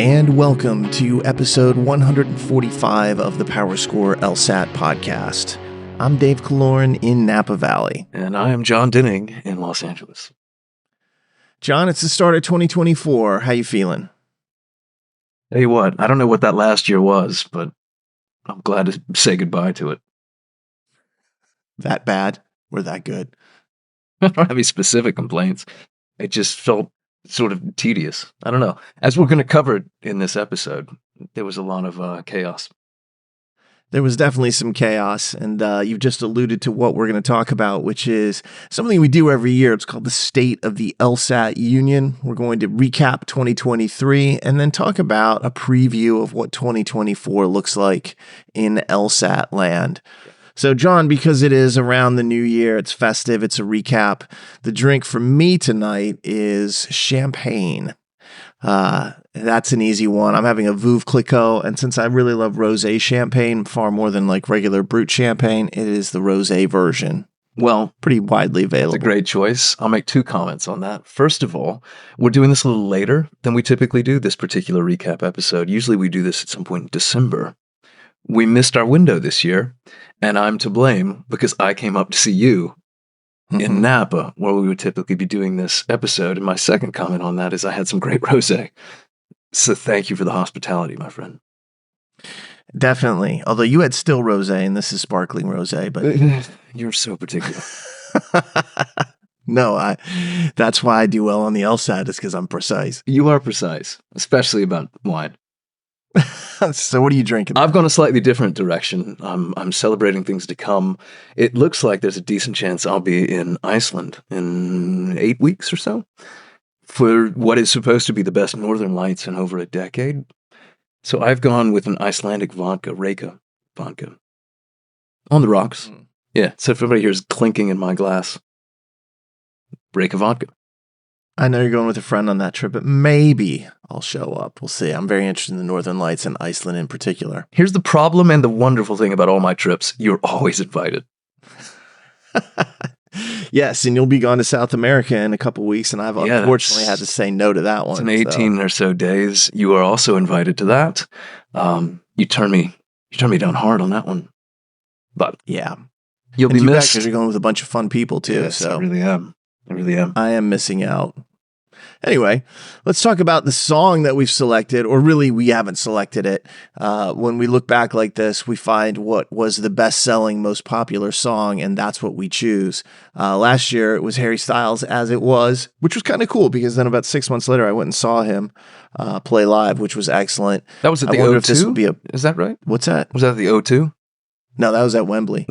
and welcome to episode 145 of the PowerScore LSAT podcast. I'm Dave Kaloran in Napa Valley. And I am Jon Dinning in Los Angeles. Jon, it's the start of 2024. How you feeling? Tell you what, I don't know what that last year was, but I'm glad to say goodbye to it. That bad or that good? I don't have any specific complaints. It just felt sort of tedious. I don't know. As we're going to cover in this episode, there was a lot of chaos. There was definitely some chaos, and you've just alluded to what we're going to talk about, which is something we do every year. It's called the State of the LSAT Union. We're going to recap 2023 and then talk about a preview of what 2024 looks like in LSAT land. So, Jon, because it is around the new year, it's festive, it's a recap. The drink for me tonight is champagne. That's an easy one. I'm having a Veuve Clicquot, and since I really love rosé champagne far more than like regular brut champagne, it is the rosé version. Well, pretty widely available. It's a great choice. I'll make two comments on that. First of all, we're doing this a little later than we typically do, this particular recap episode. Usually we do this at some point in December. We missed our window this year, and I'm to blame because I came up to see you in Napa, where we would typically be doing this episode. And my second comment on that is I had some great rosé. So thank you for the hospitality, my friend. Definitely. Although you had still rosé, and this is sparkling rosé, but you're so particular. No, that's why I do well on the LSAT, is because I'm precise. You are precise, especially about wine. So what are you drinking? I've gone a slightly different direction. I'm celebrating things to come. It looks like there's a decent chance I'll be in Iceland in 8 weeks or so for what is supposed to be the best Northern Lights in over a decade. So I've gone with an Icelandic vodka, Reyka vodka. On the rocks. Yeah, so if everybody here is clinking in my glass, Reyka vodka. I know you're going with a friend on that trip, but maybe I'll show up. We'll see. I'm very interested in the Northern Lights and Iceland in particular. Here's the problem and the wonderful thing about all my trips. You're always invited. Yes, and you'll be gone to South America in a couple weeks, and I've unfortunately had to say no to that one. It's in 18 or so days. You are also invited to that. You turn me down hard on that one. But yeah, you'll be missed because you're going with a bunch of fun people too. Yes, so I really am. I am missing out. Anyway, let's talk about the song that we've selected, or really we haven't selected it. When we look back like this, we find what was the best-selling, most popular song, and that's what we choose. Last year, it was Harry Styles, As It Was, which was kind of cool because then about 6 months later, I went and saw him play live, which was excellent. That was at the O2? Is that right? What's that? Was that at the O2? No, that was at Wembley.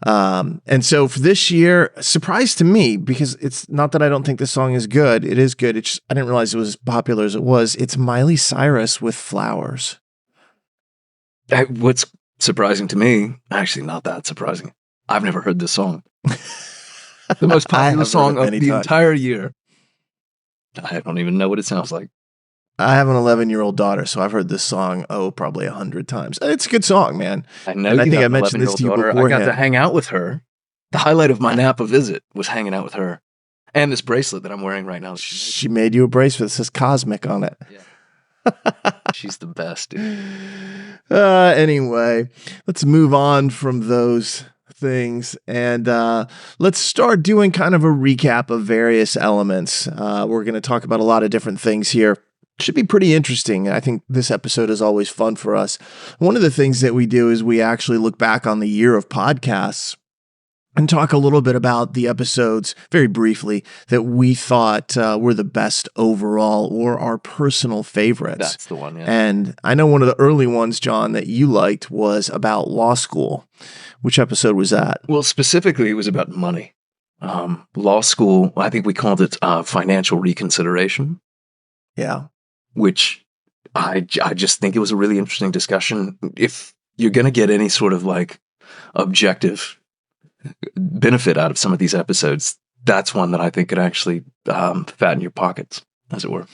And so for this year, surprise to me, because it's not that I don't think this song is good. It is good. It's just, I didn't realize it was as popular as it was. It's Miley Cyrus with Flowers. What's surprising to me, actually not that surprising, I've never heard this song. The most popular song of the entire year. I don't even know what it sounds like. I have an 11-year-old daughter, so I've heard this song, probably 100 times. It's a good song, man. I know. And I think I mentioned this to you beforehand. I got to hang out with her. The highlight of my Napa visit was hanging out with her. And this bracelet that I'm wearing right now. She made you a bracelet that says Cosmic on it. Yeah. She's the best, dude. Anyway, let's move on from those things and let's start doing kind of a recap of various elements. We're going to talk about a lot of different things here. Should be pretty interesting. I think this episode is always fun for us. One of the things that we do is we actually look back on the year of podcasts and talk a little bit about the episodes, very briefly, that we thought were the best overall or our personal favorites. That's the one, yeah. And I know one of the early ones, Jon, that you liked was about law school. Which episode was that? Well, specifically, it was about money. Law school, I think we called it financial reconsideration. Yeah. Which I just think it was a really interesting discussion. If you're going to get any sort of like objective benefit out of some of these episodes, that's one that I think could actually fatten your pockets, as it were.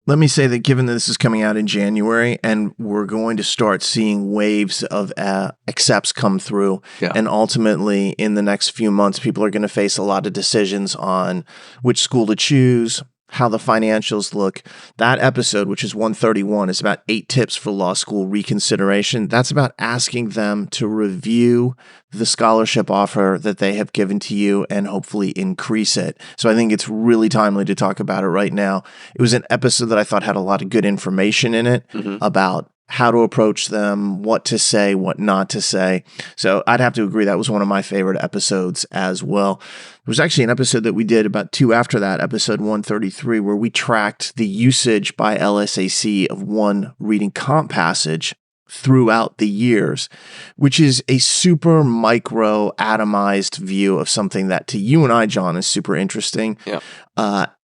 Let me say that given that this is coming out in January and we're going to start seeing waves of accepts come through, and ultimately in the next few months, people are going to face a lot of decisions on which school to choose, how the financials look. That episode, which is 131, is about 8 tips for law school reconsideration. That's about asking them to review the scholarship offer that they have given to you and hopefully increase it. So I think it's really timely to talk about it right now. It was an episode that I thought had a lot of good information in it about how to approach them, what to say, what not to say. So I'd have to agree that was one of my favorite episodes as well. There was actually an episode that we did about 2 after that, episode 133, where we tracked the usage by LSAC of one reading comp passage throughout the years, which is a super micro atomized view of something that to you and I, Jon, is super interesting. Yeah.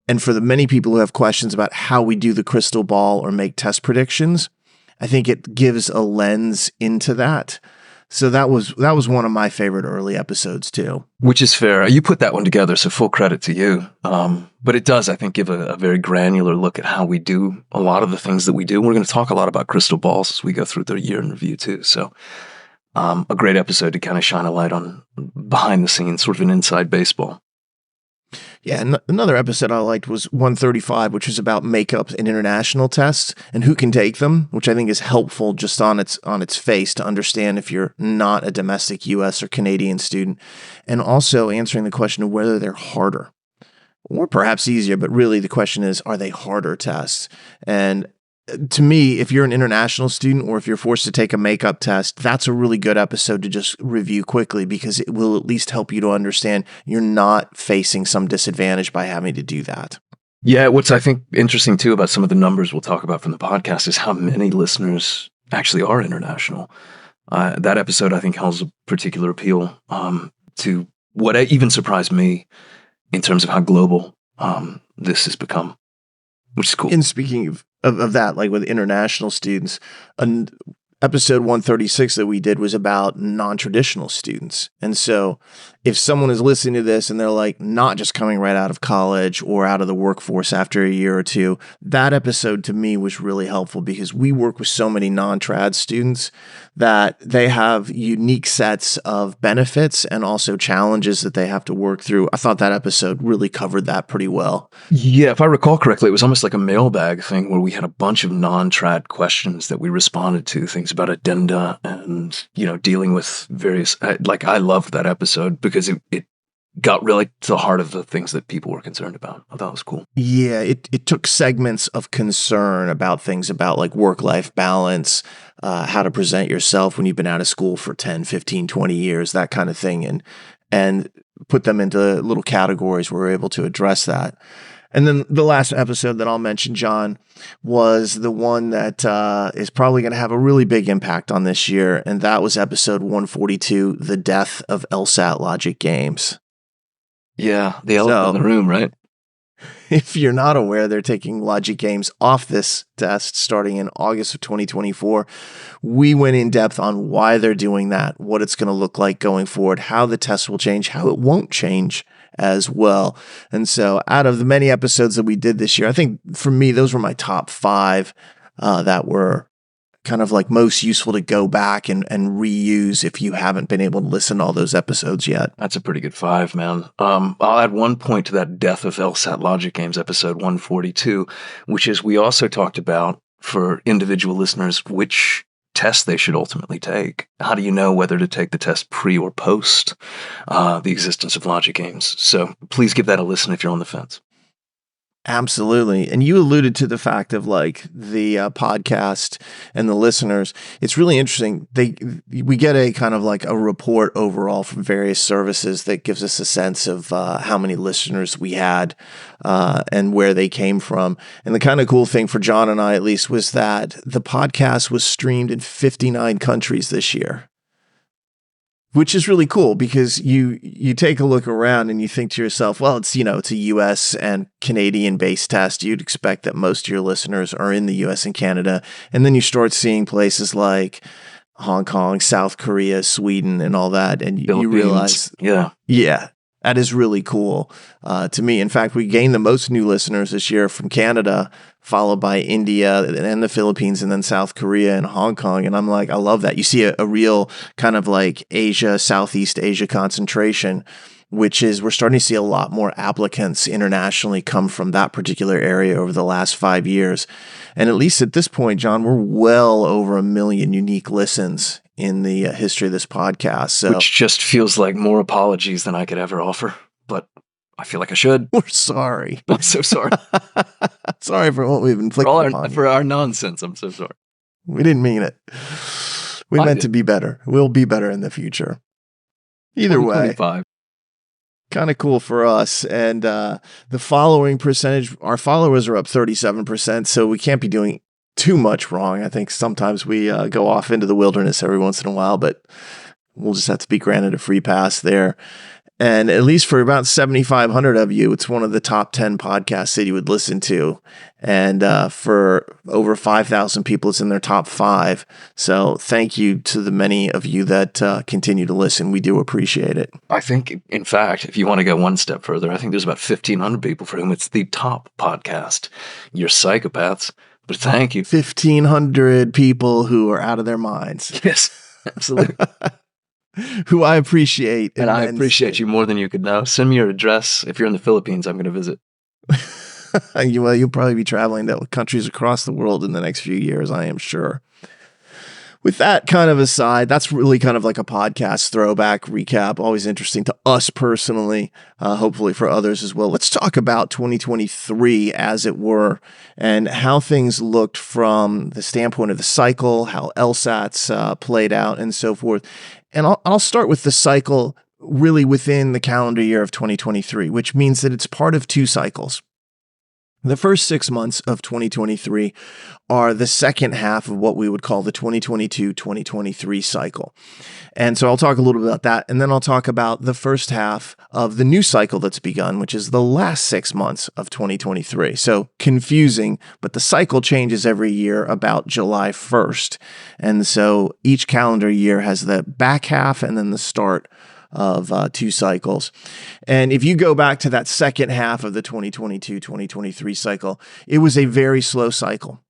And for the many people who have questions about how we do the crystal ball or make test predictions, I think it gives a lens into that. So that was one of my favorite early episodes too. Which is fair. You put that one together, so full credit to you. But it does, I think, give a very granular look at how we do a lot of the things that we do. We're going to talk a lot about crystal balls as we go through the year in review too. So a great episode to kind of shine a light on behind the scenes, sort of an inside baseball. Yeah, and another episode I liked was 135, which was about makeup and international tests and who can take them, which I think is helpful just on its face to understand if you're not a domestic U.S. or Canadian student, and also answering the question of whether they're harder or perhaps easier, but really the question is, are they harder tests? And to me, if you're an international student or if you're forced to take a makeup test, that's a really good episode to just review quickly because it will at least help you to understand you're not facing some disadvantage by having to do that. Yeah, what's I think interesting too about some of the numbers we'll talk about from the podcast is how many listeners actually are international. That episode, I think, has a particular appeal to what even surprised me in terms of how global this has become, which is cool. And speaking of that, like with international students, episode 136 that we did was about non-traditional students. And so if someone is listening to this and they're like not just coming right out of college or out of the workforce after a year or two, that episode to me was really helpful because we work with so many non-trad students that they have unique sets of benefits and also challenges that they have to work through. I thought that episode really covered that pretty well. Yeah, if I recall correctly, it was almost like a mailbag thing where we had a bunch of non-trad questions that we responded to, things about addenda and, dealing with various, I loved that episode because it got really to the heart of the things that people were concerned about. I thought it was cool. Yeah, it took segments of concern about things about like work-life balance, how to present yourself when you've been out of school for 10, 15, 20 years, that kind of thing, and put them into little categories where we're able to address that. And then the last episode that I'll mention, Jon, was the one that is probably going to have a really big impact on this year, and that was episode 142, The Death of LSAT Logic Games. Yeah, the elephant in the room, right? If you're not aware, they're taking logic games off this test starting in August of 2024. We went in depth on why they're doing that, what it's going to look like going forward, how the test will change, how it won't change as well. And so out of the many episodes that we did this year, I think for me, those were my top 5 that were kind of like most useful to go back and reuse if you haven't been able to listen to all those episodes yet. That's a pretty good 5, man. I'll add one point to that Death of LSAT Logic Games episode 142, which is we also talked about for individual listeners which test they should ultimately take. How do you know whether to take the test pre or post the existence of logic games? So please give that a listen if you're on the fence. Absolutely. And you alluded to the fact of like the podcast and the listeners. It's really interesting. We get a kind of like a report overall from various services that gives us a sense of how many listeners we had and where they came from. And the kind of cool thing for Jon and I, at least, was that the podcast was streamed in 59 countries this year. Which is really cool because you take a look around and you think to yourself, well, it's a US and Canadian based test. You'd expect that most of your listeners are in the US and Canada. And then you start seeing places like Hong Kong, South Korea, Sweden, and all that. And you realize, yeah, that is really cool to me. In fact, we gained the most new listeners this year from Canada, followed by India and the Philippines, and then South Korea and Hong Kong. And I'm like, I love that. You see a real kind of like Asia, Southeast Asia concentration. which is we're starting to see a lot more applicants internationally come from that particular area over the last 5 years. And at least at this point, Jon, we're well over 1 million unique listens in the history of this podcast. So, which just feels like more apologies than I could ever offer, but I feel like I should. We're sorry. I'm so sorry. Sorry for what we've inflicted upon you. For our nonsense, I'm so sorry. We didn't mean it. We meant to be better. We'll be better in the future. Either way, kind of cool for us. And the following percentage, our followers are up 37%, so we can't be doing too much wrong. I think sometimes we go off into the wilderness every once in a while, but we'll just have to be granted a free pass there. And at least for about 7,500 of you, it's one of the top 10 podcasts that you would listen to. And for over 5,000 people, it's in their top 5. So thank you to the many of you that continue to listen. We do appreciate it. I think, in fact, if you want to go one step further, I think there's about 1,500 people for whom it's the top podcast. You're psychopaths, but thank you. 1,500 people who are out of their minds. Yes, absolutely. Who I appreciate. And I appreciate you more than you could know. Send me your address. If you're in the Philippines, I'm going to visit. Well, you'll probably be traveling to countries across the world in the next few years, I am sure. With that kind of aside, that's really kind of like a podcast throwback recap. Always interesting to us personally, hopefully for others as well. Let's talk about 2023, as it were, and how things looked from the standpoint of the cycle, how LSATs played out, and so forth. And I'll start with the cycle really within the calendar year of 2023, which means that it's part of 2 cycles. The first 6 months of 2023 are the second half of what we would call the 2022-2023 cycle. And so I'll talk a little bit about that, and then I'll talk about the first half of the new cycle that's begun, which is the last 6 months of 2023. So confusing, but the cycle changes every year about July 1st. And so each calendar year has the back half and then the start of 2 cycles. And if you go back to that second half of the 2022-2023 cycle, it was a very slow cycle.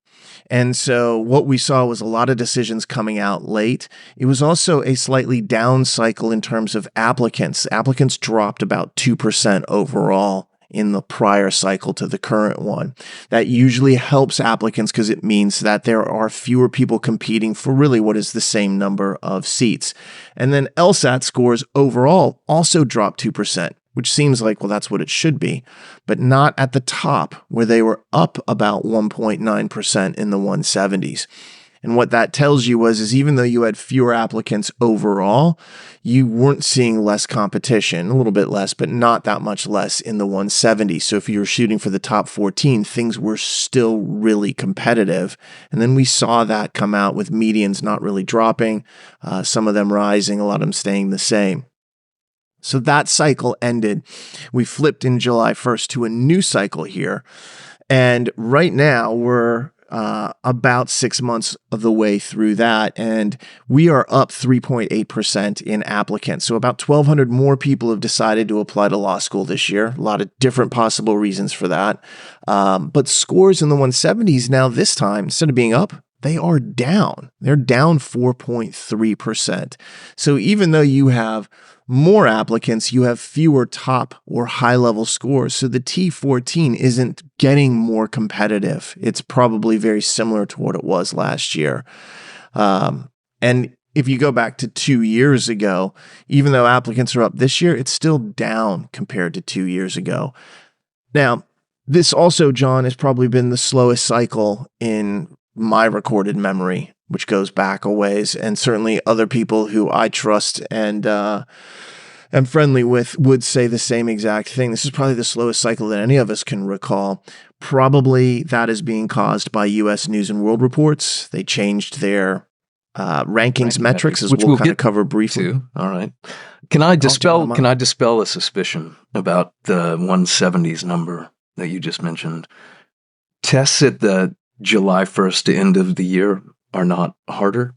And so what we saw was a lot of decisions coming out late. It was also a slightly down cycle in terms of applicants. Applicants dropped about 2% overall in the prior cycle to the current one. That usually helps applicants because it means that there are fewer people competing for really what is the same number of seats. And then LSAT scores overall also dropped 2%, which seems like, well, that's what it should be, but not at the top where they were up about 1.9% in the 170s. And what that tells you is even though you had fewer applicants overall, you weren't seeing less competition, a little bit less, but not that much less in the 170s. So if you were shooting for the top 14, things were still really competitive. And then we saw that come out with medians not really dropping, some of them rising, a lot of them staying the same. So that cycle ended. We flipped in July 1st to a new cycle here. And right now we're about 6 months of the way through that, and we are up 3.8% in applicants. So about 1,200 more people have decided to apply to law school this year. A lot of different possible reasons for that. But scores in the 170s now this time, instead of being up, they are down. They're down 4.3%. So even though you have more applicants, you have fewer top or high-level scores. So the T14 isn't getting more competitive. It's probably very similar to what it was last year. And if you go back to 2 years ago, even though applicants are up this year, it's still down compared to 2 years ago. Now, this also, Jon, has probably been the slowest cycle in my recorded memory, which goes back a ways, and certainly other people who I trust and am friendly with would say the same exact thing. This is probably the slowest cycle that any of us can recall. Probably that is being caused by U.S. News and World Reports. They changed their rankings metrics, as we'll kind of cover briefly. All right. Can I dispel a suspicion about the 170s number that you just mentioned? Tests at the July 1st to end of the year are not harder.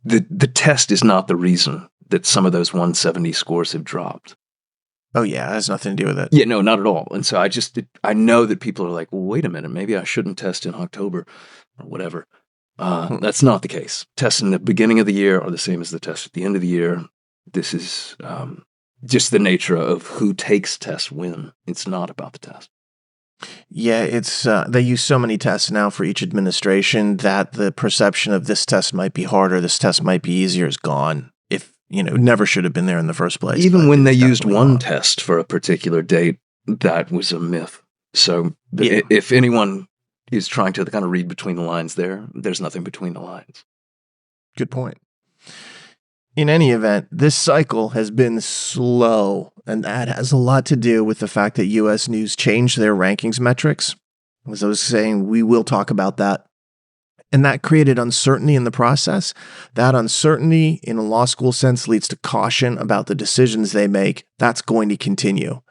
The test is not the reason that some of those 170 scores have dropped. Oh yeah, that has nothing to do with it. Yeah, no, not at all. And so I know that people are like, well, wait a minute, maybe I shouldn't test in October or whatever. That's not the case. Tests in the beginning of the year are the same as the tests at the end of the year. This is just the nature of who takes tests when. It's not about the test. Yeah, it's they use so many tests now for each administration that the perception of this test might be harder, this test might be easier is gone. If, it never should have been there in the first place. Even when they used one test for a particular date, that was a myth. So if anyone is trying to kind of read between the lines there's nothing between the lines. Good point. In any event, this cycle has been slow, and that has a lot to do with the fact that U.S. News changed their rankings metrics. As I was saying, we will talk about that. And that created uncertainty in the process. That uncertainty, in a law school sense, leads to caution about the decisions they make. That's going to continue.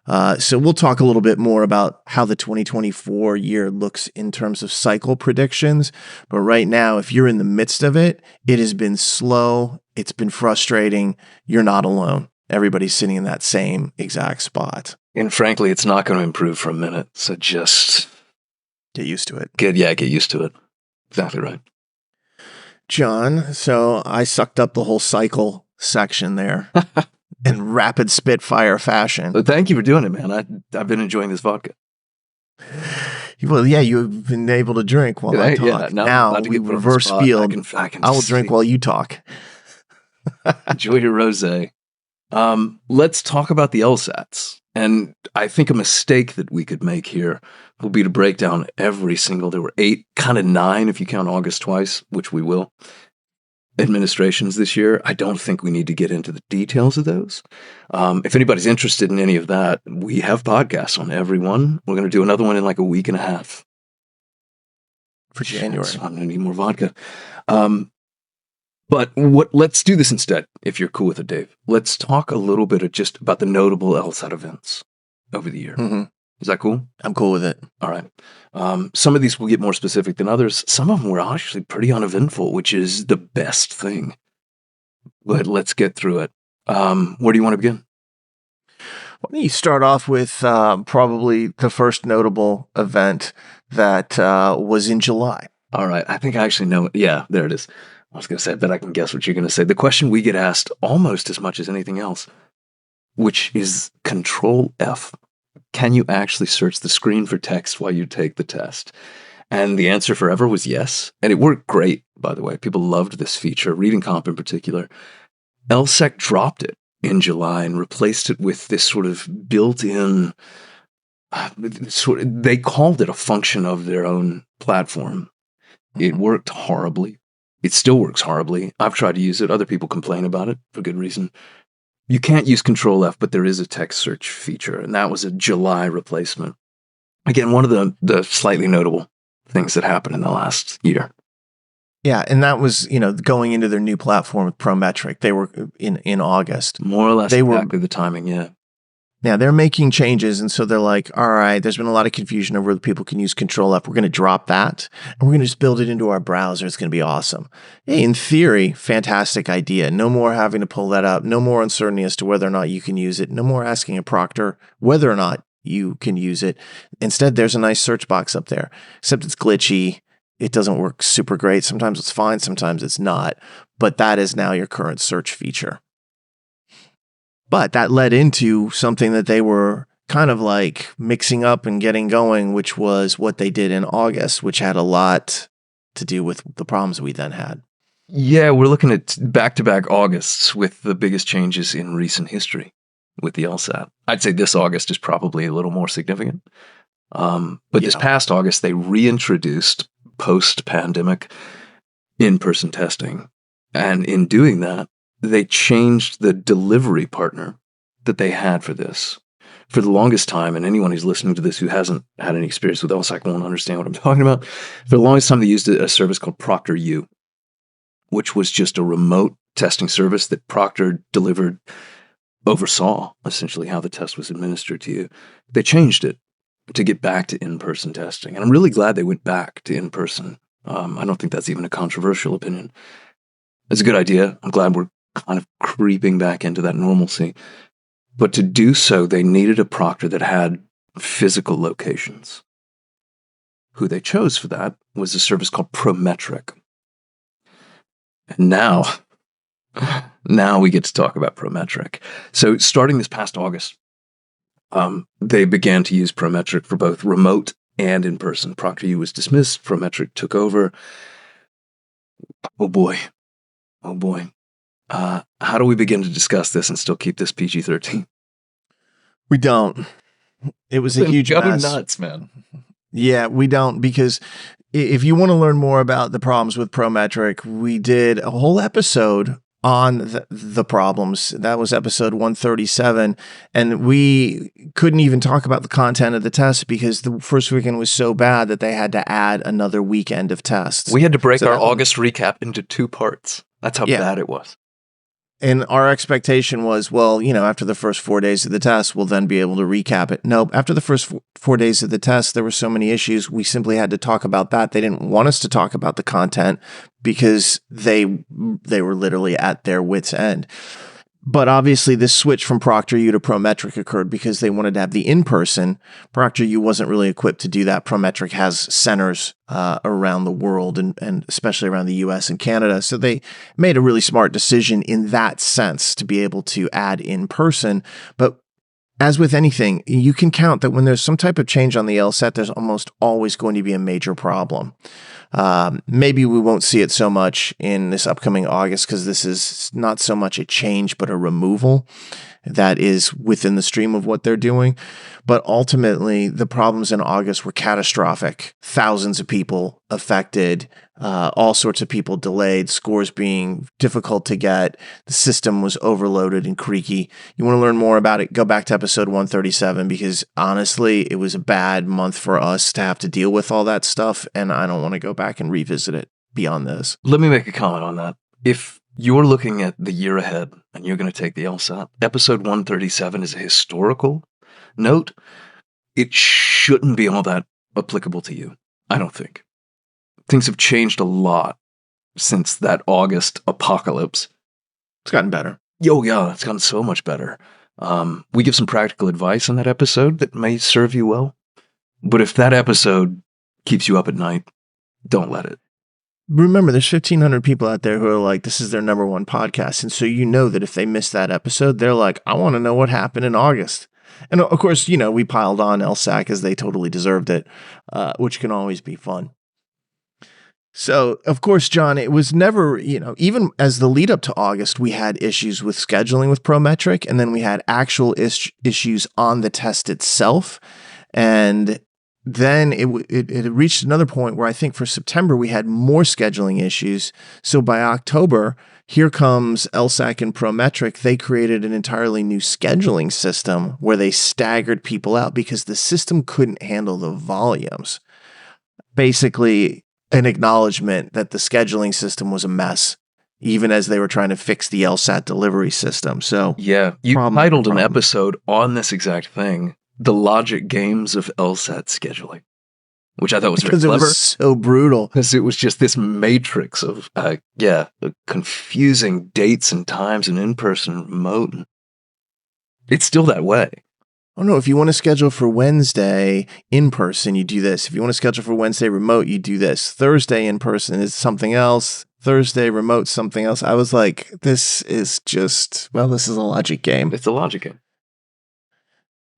So we'll talk a little bit more about how the 2024 year looks in terms of cycle predictions. But right now, if you're in the midst of it, it has been slow. It's been frustrating. You're not alone. Everybody's sitting in that same exact spot. And frankly, it's not going to improve for a minute. So just get used to it. Get used to it. Exactly right. Jon, so I sucked up the whole cycle section there. In rapid spitfire fashion. Well, thank you for doing it, man. I've been enjoying this vodka. Well, yeah, you've been able to drink while I talk. Yeah, now we reverse field. I will drink while you talk. Enjoy your rosé. Let's talk about the LSATs. And I think a mistake that we could make here will be to break down every single, there were 8, kind of 9 if you count August twice, which we will, administrations this year. I don't think we need to get into the details of those. If anybody's interested in any of that, we have podcasts on every one. We're going to do another one in like a week and a half. For January. So I'm going to need more vodka. But let's do this instead, if you're cool with it, Dave. Let's talk a little bit just about the notable LSAT events over the year. Mm-hmm. Is that cool? I'm cool with it. All right. Some of these will get more specific than others. Some of them were actually pretty uneventful, which is the best thing. But let's get through it. Where do you want to begin? Why don't you start off with probably the first notable event that was in July? All right. I think I actually know. Yeah, there it is. I was going to say, I bet I can guess what you're going to say. The question we get asked almost as much as anything else, which is Control F. Can you actually search the screen for text while you take the test? And the answer forever was yes. And it worked great, by the way. People loved this feature, reading comp in particular. LSAC dropped it in July and replaced it with this sort of built-in, they called it a function of their own platform. It worked horribly. It still works horribly. I've tried to use it. Other people complain about it for good reason. You can't use Control F, but there is a text search feature, and that was a July replacement. Again, one of the slightly notable things that happened in the last year. Yeah, and that was, going into their new platform with Prometric. They were in August. More or less exactly the timing, yeah. Yeah, they're making changes, and so they're like, all right, there's been a lot of confusion over whether people can use Control F. We're going to drop that, and we're going to just build it into our browser. It's going to be awesome. Hey, in theory, fantastic idea. No more having to pull that up. No more uncertainty as to whether or not you can use it. No more asking a proctor whether or not you can use it. Instead, there's a nice search box up there, except it's glitchy. It doesn't work super great. Sometimes it's fine, sometimes it's not. But that is now your current search feature. But that led into something that they were kind of like mixing up and getting going, which was what they did in August, which had a lot to do with the problems we then had. Yeah, we're looking at back-to-back Augusts with the biggest changes in recent history with the LSAT. I'd say this August is probably a little more significant. But this past August, they reintroduced post-pandemic in-person testing. And in doing that, they changed the delivery partner that they had for this. For the longest time, and anyone who's listening to this who hasn't had any experience with LSAC won't understand what I'm talking about. For the longest time, they used a service called ProctorU, which was just a remote testing service that Proctor oversaw essentially how the test was administered to you. They changed it to get back to in-person testing. And I'm really glad they went back to in-person. I don't think that's even a controversial opinion. It's a good idea. I'm glad we're kind of creeping back into that normalcy. But to do so, they needed a proctor that had physical locations. Who they chose for that was a service called Prometric. And now, Now we get to talk about Prometric. So starting this past August, they began to use Prometric for both remote and in person. ProctorU was dismissed. Prometric took over. Oh boy. Oh boy. How do we begin to discuss this and still keep this PG-13? We don't. It was a huge mess. Nuts, man. Yeah, we don't, because if you want to learn more about the problems with Prometric, we did a whole episode on the problems. That was episode 137. And we couldn't even talk about the content of the test because the first weekend was so bad that they had to add another weekend of tests. We had to break our August recap into 2 parts. That's how bad it was. And our expectation was, well, after the first 4 days of the test, we'll then be able to recap it. Nope. After the first 4 days of the test, there were so many issues. We simply had to talk about that. They didn't want us to talk about the content because they were literally at their wits' end. But obviously, this switch from ProctorU to Prometric occurred because they wanted to have the in-person. ProctorU wasn't really equipped to do that. Prometric has centers around the world and especially around the US and Canada. So they made a really smart decision in that sense to be able to add in-person. But as with anything, you can count that when there's some type of change on the LSAT, there's almost always going to be a major problem. Maybe we won't see it so much in this upcoming August because this is not so much a change, but a removal that is within the stream of what they're doing. But ultimately, the problems in August were catastrophic. Thousands of people affected, all sorts of people delayed, scores being difficult to get. The system was overloaded and creaky. You want to learn more about it, go back to episode 137 because honestly, it was a bad month for us to have to deal with all that stuff. And I don't want to go back and revisit it beyond this. Let me make a comment on that. If you're looking at the year ahead and you're going to take the LSAT, episode 137 is a historical note. It shouldn't be all that applicable to you, I don't think. Things have changed a lot since that August apocalypse. It's gotten better. Oh, yeah, it's gotten so much better. We give some practical advice in that episode that may serve you well. But if that episode keeps you up at night, don't let it. Remember, there's 1,500 people out there who are like, this is their number one podcast. And so you know that if they miss that episode, they're like, I want to know what happened in August. And of course, we piled on LSAC as they totally deserved it, which can always be fun. So, of course, John, it was never, even as the lead up to August, we had issues with scheduling with Prometric, and then we had actual issues on the test itself. And then it reached another point where I think for September, we had more scheduling issues. So by October, here comes LSAC and Prometric. They created an entirely new scheduling system where they staggered people out because the system couldn't handle the volumes. Basically, an acknowledgement that the scheduling system was a mess, even as they were trying to fix the LSAT delivery system. So yeah, you titled an episode on this exact thing, The Logic Games of LSAT Scheduling, which I thought was very clever. Because it was so brutal. Because it was just this matrix of, confusing dates and times and in-person and remote. It's still that way. Oh, no, if you want to schedule for Wednesday in person, you do this. If you want to schedule for Wednesday remote, you do this. Thursday in person is something else. Thursday remote, something else. I was like, this is a logic game. It's a logic game.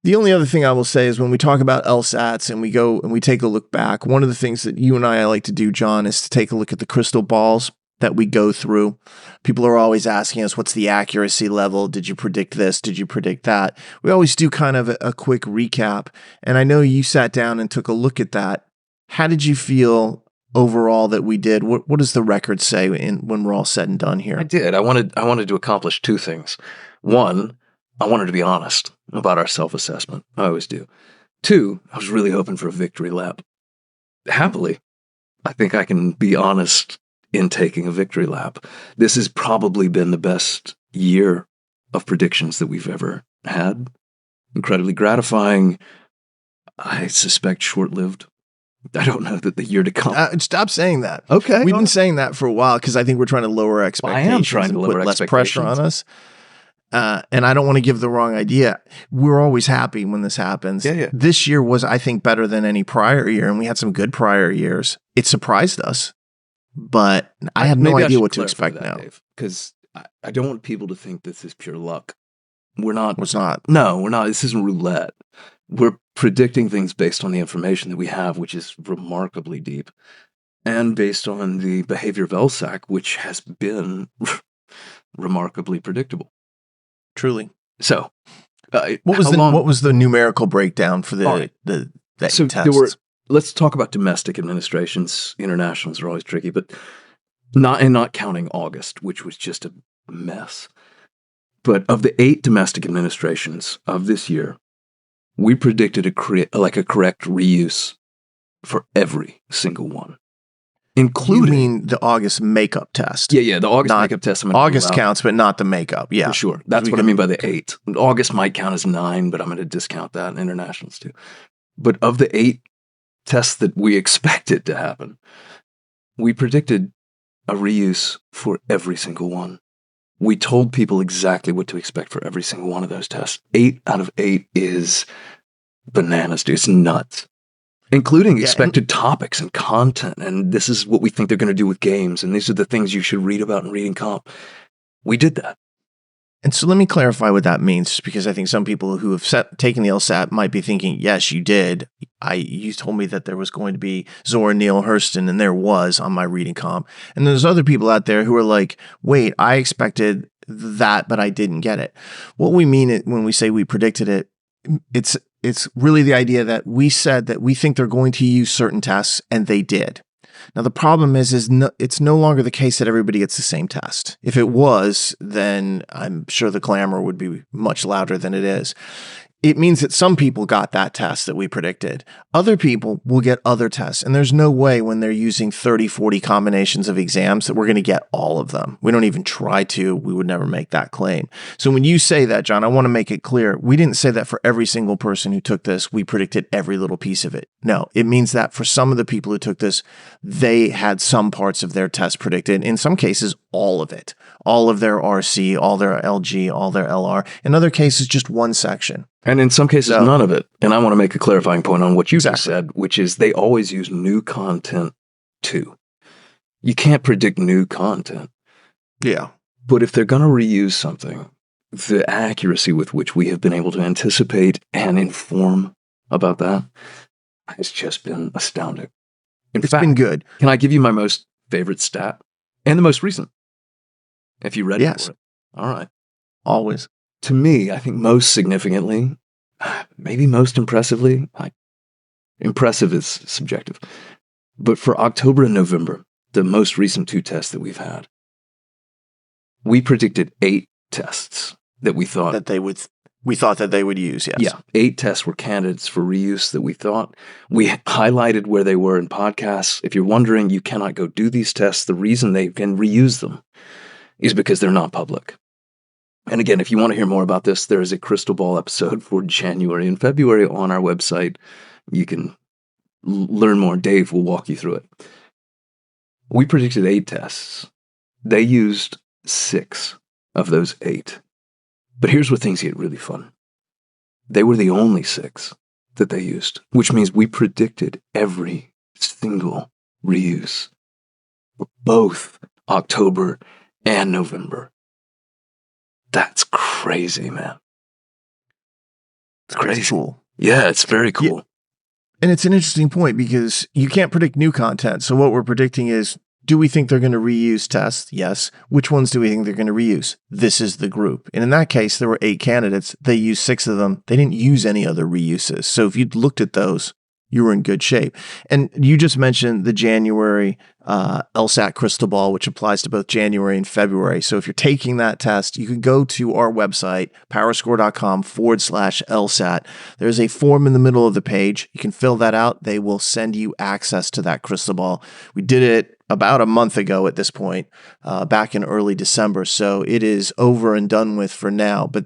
The only other thing I will say is when we talk about LSATs and we go and we take a look back, one of the things that you and I like to do, John, is to take a look at the crystal balls that we go through. People are always asking us, what's the accuracy level? Did you predict this? Did you predict that? We always do kind of a quick recap. And I know you sat down and took a look at that. How did you feel overall that we did? What does the record say when we're all said and done here? I did. I wanted to accomplish 2 things. One, I wanted to be honest about our self-assessment. I always do. 2, I was really hoping for a victory lap. Happily, I think I can be honest in taking a victory lap. This has probably been the best year of predictions that we've ever had. Incredibly gratifying. I suspect short-lived. I don't know that the year to come. Stop saying that. Okay. We've been saying that for a while because I think we're trying to lower expectations. I am trying to lower less pressure on us. And I don't want to give the wrong idea. We're always happy when this happens. Yeah. This year was, I think, better than any prior year, and we had some good prior years. It surprised us, but I have no idea what to expect now. Because I don't want people to think this is pure luck. We're not. It's not. No, we're not. This isn't roulette. We're predicting things based on the information that we have, which is remarkably deep, and based on the behavior of LSAC, which has been remarkably predictable. Truly. So, what was the numerical breakdown for the tests? Let's talk about domestic administrations. Internationals are always tricky, but not counting August, which was just a mess. But of the 8 domestic administrations of this year, we predicted a correct reuse for every single one, including. You mean the August makeup test? Yeah, the August makeup test. August counts, but not the makeup. Yeah, for sure. That's what I mean by the 8. August might count as 9, but I'm going to discount that in internationals too. But of the 8 tests that we expected to happen, we predicted a reuse for every single one. We told people exactly what to expect for every single one of those tests. 8 out of 8 is bananas, dude. It's nuts. Including expected topics and content. And this is what we think they're going to do with games. And these are the things you should read about in Reading Comp. We did that. And so let me clarify what that means, because I think some people who have taken the LSAT might be thinking, yes, you did. You told me that there was going to be Zora Neale Hurston, and there was on my Reading Comp. And there's other people out there who are like, wait, I expected that, but I didn't get it. What we mean when we say we predicted it, it's really the idea that we said that we think they're going to use certain tests, and they did. Now, the problem is it's no longer the case that everybody gets the same test. If it was, then I'm sure the clamor would be much louder than it is. It means that some people got that test that we predicted. Other people will get other tests. And there's no way when they're using 30, 40 combinations of exams that we're going to get all of them. We don't even try to. We would never make that claim. So when you say that, John, I want to make it clear. We didn't say that for every single person who took this, we predicted every little piece of it. No, it means that for some of the people who took this, they had some parts of their test predicted. In some cases, all of it. All of their RC, all their LG, all their LR. In other cases, just one section. And in some cases, none of it. And I want to make a clarifying point on what you just said, which is they always use new content too. You can't predict new content. Yeah. But if they're going to reuse something, the accuracy with which we have been able to anticipate and inform about that has just been astounding. It's been good. Can I give you my most favorite stat? And the most recent. If you're ready for it. All right. Always. To me, I think most significantly, maybe most impressively, impressive is subjective, but for October and November, the most recent 2 tests that we've had, we predicted 8 tests that we thought that they would use. Yes. Yeah. 8 tests were candidates for reuse that we thought. We highlighted where they were in podcasts. If you're wondering, you cannot go do these tests. The reason they can reuse them is because they're not public. And again, if you want to hear more about this, there is a crystal ball episode for January and February on our website. You can learn more. Dave will walk you through it. We predicted 8 tests. They used 6 of those 8. But here's where things get really fun. They were the only 6 that they used, which means we predicted every single reuse for both October and November. That's crazy, man. It's crazy. Cool. Yeah, it's very cool. Yeah. And it's an interesting point because you can't predict new content. So what we're predicting is, do we think they're going to reuse tests? Yes. Which ones do we think they're going to reuse? This is the group. And in that case, there were 8 candidates. They used 6 of them. They didn't use any other reuses. So if you'd looked at those, you were in good shape. And you just mentioned the January LSAT crystal ball, which applies to both January and February. So if you're taking that test, you can go to our website, powerscore.com/LSAT. There's a form in the middle of the page. You can fill that out. They will send you access to that crystal ball. We did it about a month ago at this point, back in early December. So it is over and done with for now. But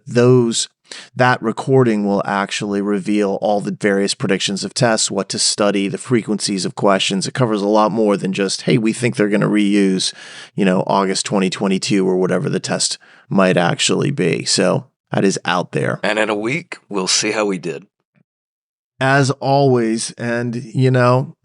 that recording will actually reveal all the various predictions of tests, what to study, the frequencies of questions. It covers a lot more than just, hey, we think they're going to reuse, August 2022 or whatever the test might actually be. So that is out there. And in a week, we'll see how we did. As always. And,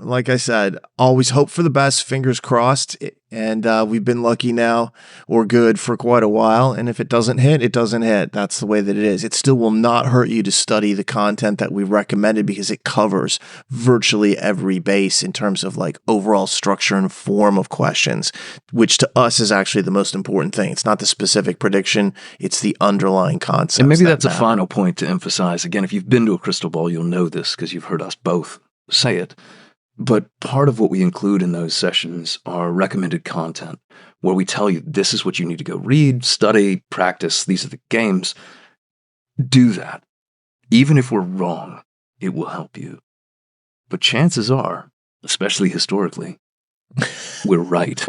like I said, always hope for the best, fingers crossed. And we've been lucky now or good for quite a while. And if it doesn't hit, it doesn't hit. That's the way that it is. It still will not hurt you to study the content that we recommended because it covers virtually every base in terms of like overall structure and form of questions, which to us is actually the most important thing. It's not the specific prediction. It's the underlying concept. And maybe that's a final point to emphasize. Again, if you've been to a crystal ball, you'll know this because you've heard us both say it. But part of what we include in those sessions are recommended content where we tell you this is what you need to go read, study, practice. These are the games. Do that. Even if we're wrong, it will help you. But chances are, especially historically, we're right.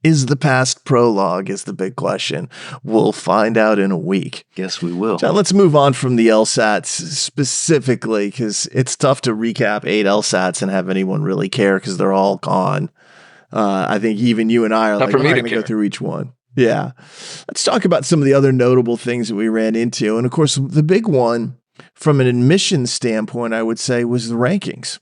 Is the past prologue is the big question. We'll find out in a week. Yes, we will. John, let's move on from the LSATs specifically because it's tough to recap 8 LSATs and have anyone really care because they're all gone. I think even you and I are like, we're not going to go through each one. Yeah. Let's talk about some of the other notable things that we ran into. And of course, the big one from an admissions standpoint, I would say, was the rankings.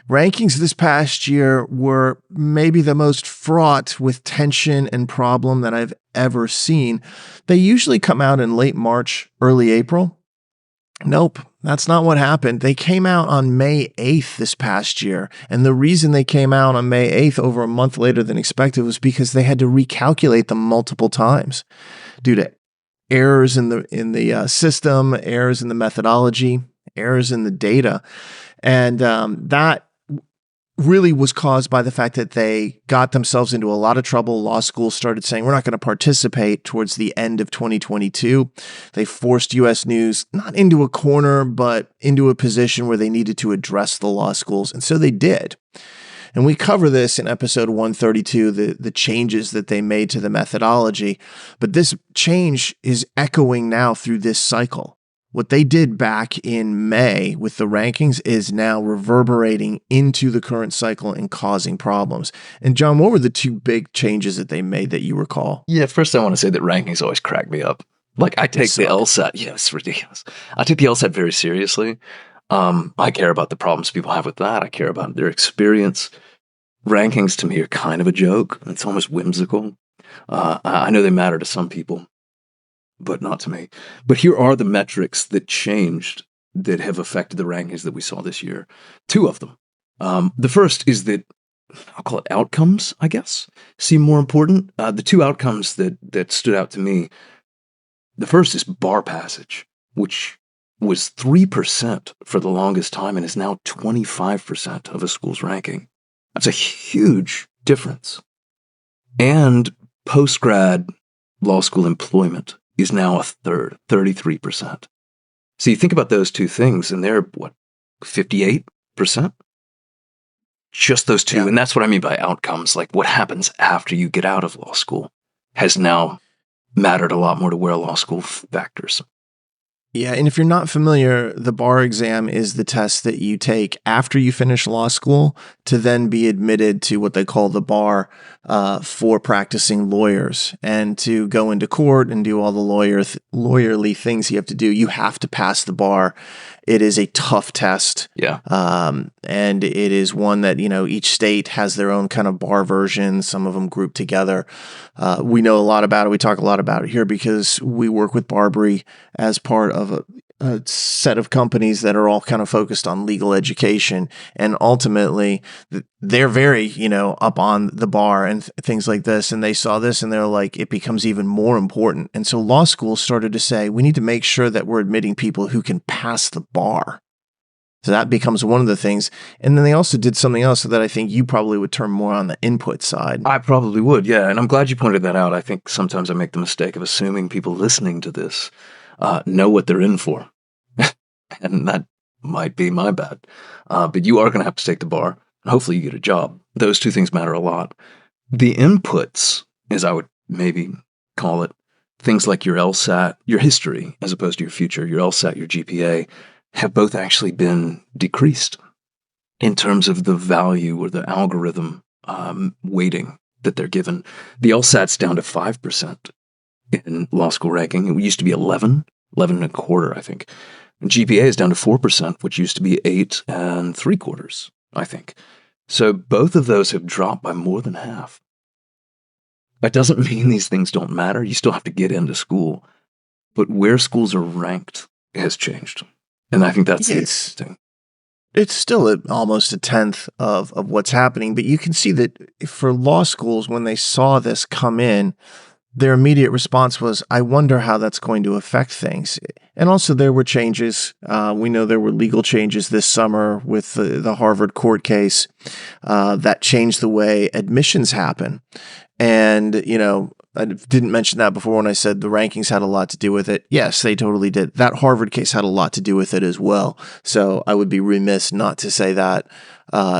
Rankings this past year were maybe the most fraught with tension and problem that I've ever seen. They usually come out in late March, early April. Nope, that's not what happened. They came out on May 8th this past year. And the reason they came out on May 8th over a month later than expected was because they had to recalculate them multiple times due to errors in the system, errors in the methodology, errors in the data. And that really was caused by the fact that they got themselves into a lot of trouble. Law schools started saying, we're not going to participate towards the end of 2022. They forced U.S. News not into a corner, but into a position where they needed to address the law schools. And so they did. And we cover this in episode 132, the changes that they made to the methodology. But this change is echoing now through this cycle. What they did back in May with the rankings is now reverberating into the current cycle and causing problems. And John, what were the 2 big changes that they made that you recall? Yeah, first I want to say that rankings always crack me up. Like I take the LSAT. Yeah, it's ridiculous. I take the LSAT very seriously. I care about the problems people have with that. I care about their experience. Rankings to me are kind of a joke. It's almost whimsical. I know they matter to some people, but not to me. But here are the metrics that changed that have affected the rankings that we saw this year. 2 of them. The first is that, I'll call it outcomes, I guess, seem more important. The 2 outcomes that stood out to me, the first is bar passage, which was 3% for the longest time and is now 25% of a school's ranking. That's a huge difference. And post-grad law school employment is now a third, 33%. So you think about those 2 things, and they're, 58%? Just those 2. Yeah. And that's what I mean by outcomes. Like what happens after you get out of law school has now mattered a lot more to where law school factors. Yeah, and if you're not familiar, the bar exam is the test that you take after you finish law school to then be admitted to what they call the bar for practicing lawyers. And to go into court and do all the lawyerly things you have to do, you have to pass the bar. It is a tough test. Yeah. And it is one that, each state has their own kind of bar version, some of them grouped together. We know a lot about it. We talk a lot about it here because we work with Barbary as part of a set of companies that are all kind of focused on legal education. And ultimately, they're very, up on the bar and things like this. And they saw this and they're like, it becomes even more important. And so law schools started to say, we need to make sure that we're admitting people who can pass the bar. So that becomes one of the things. And then they also did something else that I think you probably would term more on the input side. I probably would, yeah. And I'm glad you pointed that out. I think sometimes I make the mistake of assuming people listening to this know what they're in for. And that might be my bad. But you are going to have to take the bar. And hopefully you get a job. Those 2 things matter a lot. The inputs, as I would maybe call it, things like your LSAT, your history, as opposed to your future, your LSAT, your GPA, have both actually been decreased in terms of the value or the algorithm weighting that they're given. The LSAT's down to 5% in law school ranking. It used to be 11 and a quarter, I think. And GPA is down to 4%, which used to be 8 3/4, I think. So both of those have dropped by more than half. That doesn't mean these things don't matter. You still have to get into school. But where schools are ranked has changed. And I think that's interesting. It's still almost a tenth of what's happening, but you can see that for law schools, when they saw this come in, their immediate response was, I wonder how that's going to affect things. And also there were changes. We know there were legal changes this summer with the Harvard court case that changed the way admissions happen. And, you know, I didn't mention that before when I said the rankings had a lot to do with it. Yes, they totally did. That Harvard case had a lot to do with it as well. So I would be remiss not to say that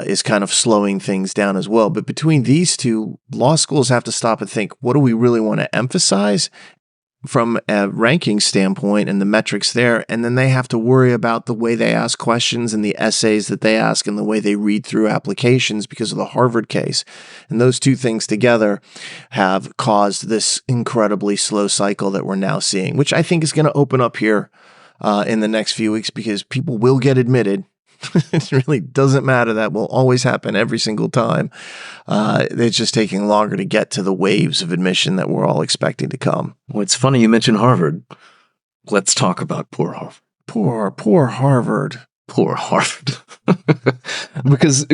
is kind of slowing things down as well. But between these two, law schools have to stop and think, what do we really want to emphasize from a ranking standpoint and the metrics there? And then they have to worry about the way they ask questions and the essays that they ask and the way they read through applications because of the Harvard case. And those two things together have caused this incredibly slow cycle that we're now seeing, which I think is going to open up here in the next few weeks because people will get admitted. It really doesn't matter. That will always happen every single time. It's just taking longer to get to the waves of admission that we're all expecting to come. Well, it's funny you mentioned Harvard. Let's talk about poor Harvard. Poor Harvard. Poor Harvard. Because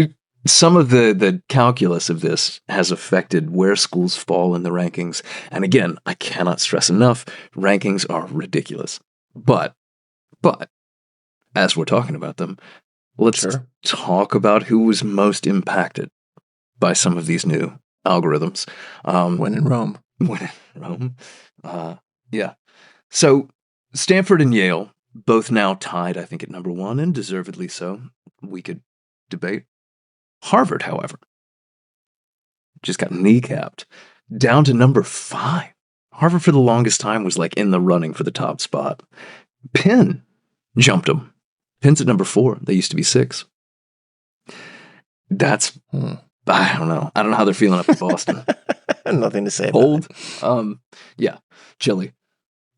some of the calculus of this has affected where schools fall in the rankings. And again, I cannot stress enough, rankings are ridiculous. But as we're talking about them, let's talk about who was most impacted by some of these new algorithms. When in Rome. When in Rome. Yeah. So Stanford and Yale, both now tied, I think, at number 1, and deservedly so. We could debate. Harvard, however, just got kneecapped down to number 5. Harvard for the longest time was like in the running for the top spot. Penn jumped them. Penn's at number 4. They used to be 6. That's, I don't know. I don't know how they're feeling up in Boston. Nothing to say Cold. about it. Yeah, chilly.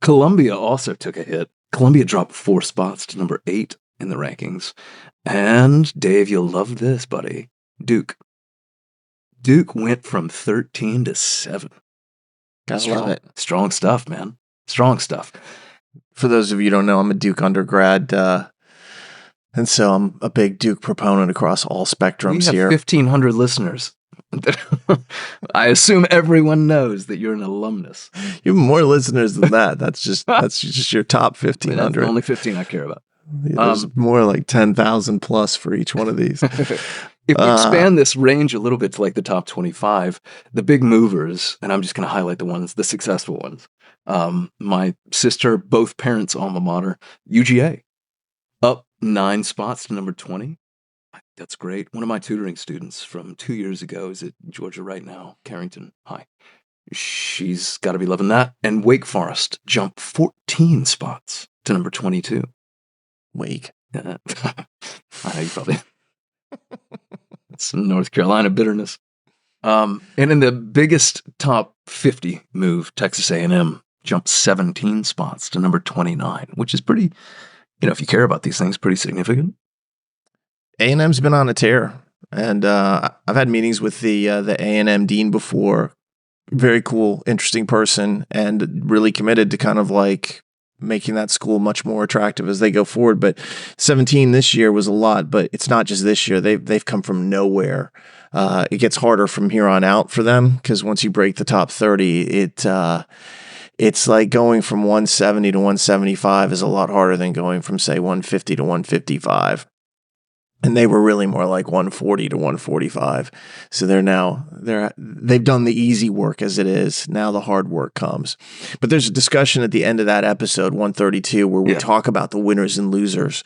Columbia also took a hit. Columbia dropped 4 spots to number 8 in the rankings. And Dave, you'll love this, buddy. Duke. Duke went from 13 to 7. Gotta love it. Strong stuff, man. Strong stuff. For those of you who don't know, I'm a Duke undergrad, and so I'm a big Duke proponent across all spectrums here. 1,500 listeners. I assume everyone knows that you're an alumnus. You have more listeners than that. That's just your top 1,500. That's the only 15 I care about. Yeah, there's more like 10,000 plus for each one of these. If we expand this range a little bit to like the top 25, the big movers, and I'm just going to highlight the successful ones. My sister, both parents' alma mater, UGA, up 9 spots to number 20. That's great. One of my tutoring students from 2 years ago is at Georgia right now, Carrington High. She's got to be loving that. And Wake Forest jumped 14 spots to number 22. Wake. I know you probably... It's some North Carolina bitterness. And in the biggest top 50 move, Texas A&M jumped 17 spots to number 29, which is pretty, if you care about these things, pretty significant. A&M's been on a tear, and I've had meetings with the A&M dean before. Very cool, interesting person, and really committed to kind of like making that school much more attractive as they go forward. But 17 this year was a lot, but it's not just this year. They've come from nowhere. It gets harder from here on out for them because once you break the top 30, it's like going from 170 to 175 is a lot harder than going from, say, 150 to 155. And they were really more like 140 to 145. So they've done the easy work as it is. Now the hard work comes. But there's a discussion at the end of that episode, 132, where we talk about the winners and losers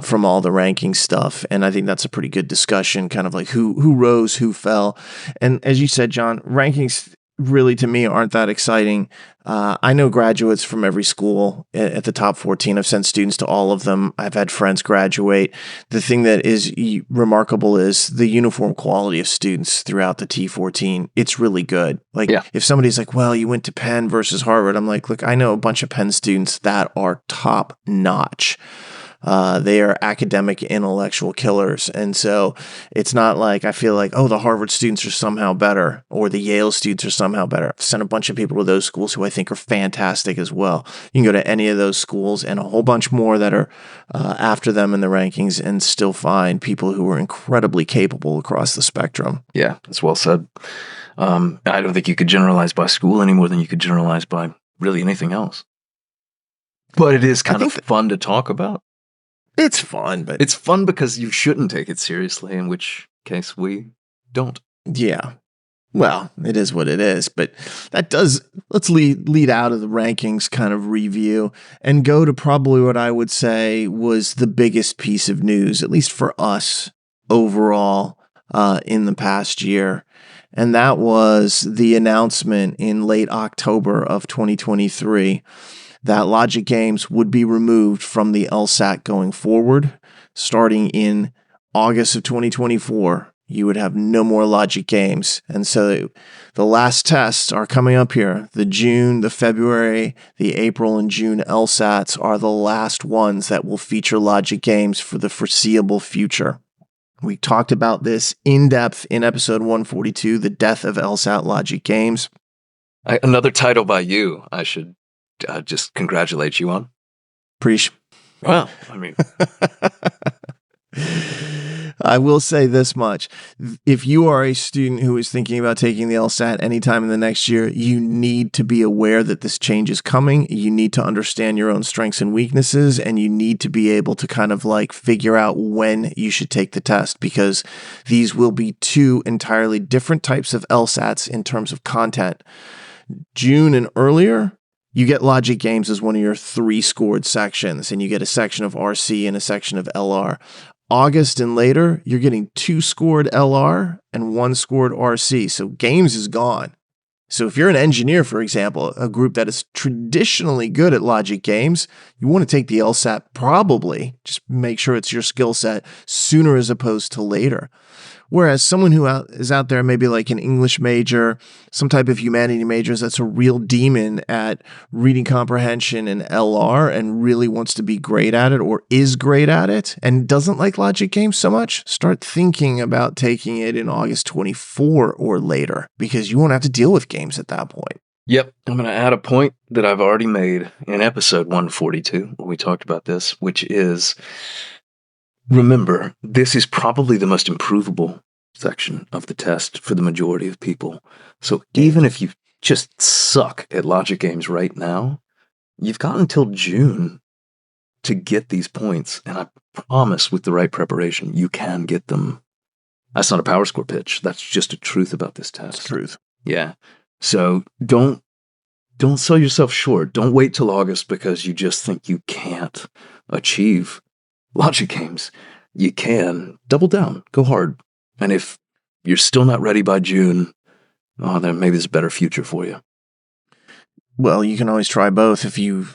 from all the ranking stuff. And I think that's a pretty good discussion, kind of like who rose, who fell. And as you said, John, rankings really to me aren't that exciting. I know graduates from every school at the top 14. I've sent students to all of them. I've had friends graduate. The thing that is remarkable is the uniform quality of students throughout the T14. It's really good. If somebody's like, well, you went to Penn versus Harvard, I'm like, look, I know a bunch of Penn students that are top notch. They are academic intellectual killers. And so it's not like I feel like, oh, the Harvard students are somehow better or the Yale students are somehow better. I've sent a bunch of people to those schools who I think are fantastic as well. You can go to any of those schools and a whole bunch more that are after them in the rankings and still find people who are incredibly capable across the spectrum. Yeah, that's well said. I don't think you could generalize by school any more than you could generalize by really anything else. But it is kind of fun to talk about. It's fun, but it's fun because you shouldn't take it seriously, in which case we don't. Yeah. Well, it is what it is, but let's lead out of the rankings kind of review and go to probably what I would say was the biggest piece of news, at least for us overall, in the past year. And that was the announcement in late October of 2023 that logic games would be removed from the LSAC going forward. Starting in August of 2024, you would have no more logic games. And so the last tests are coming up here. The June, the February, the April, and June LSATs are the last ones that will feature logic games for the foreseeable future. We talked about this in depth in episode 142, The Death of LSAT Logic Games. Another title by you, I should just congratulate you on. Preach. Well, I mean... I will say this much. If you are a student who is thinking about taking the LSAT anytime in the next year, you need to be aware that this change is coming. You need to understand your own strengths and weaknesses, and you need to be able to kind of like figure out when you should take the test, because these will be two entirely different types of LSATs in terms of content. June and earlier, you get logic games as one of your 3 scored sections, and you get a section of RC and a section of LR. August and later, you're getting 2 scored LR and 1 scored RC. So games is gone. So if you're an engineer, for example, a group that is traditionally good at logic games, you want to take the LSAT probably, just make sure it's your skill set sooner as opposed to later. Whereas someone who is out there, maybe like an English major, some type of humanity majors, that's a real demon at reading comprehension and LR and really wants to be great at it or is great at it and doesn't like logic games so much, start thinking about taking it in August 24 or later, because you won't have to deal with games at that point. Yep. I'm going to add a point that I've already made in episode 142 when we talked about this, which is... remember, this is probably the most improvable section of the test for the majority of people. So even if you just suck at logic games right now, you've got until June to get these points. And I promise with the right preparation, you can get them. That's not a power score pitch. That's just a truth about this test. It's truth. Yeah. So don't sell yourself short. Don't wait till August because you just think you can't achieve logic games. You can. Double down. Go hard. And if you're still not ready by June, then maybe there's a better future for you. Well, you can always try both. If you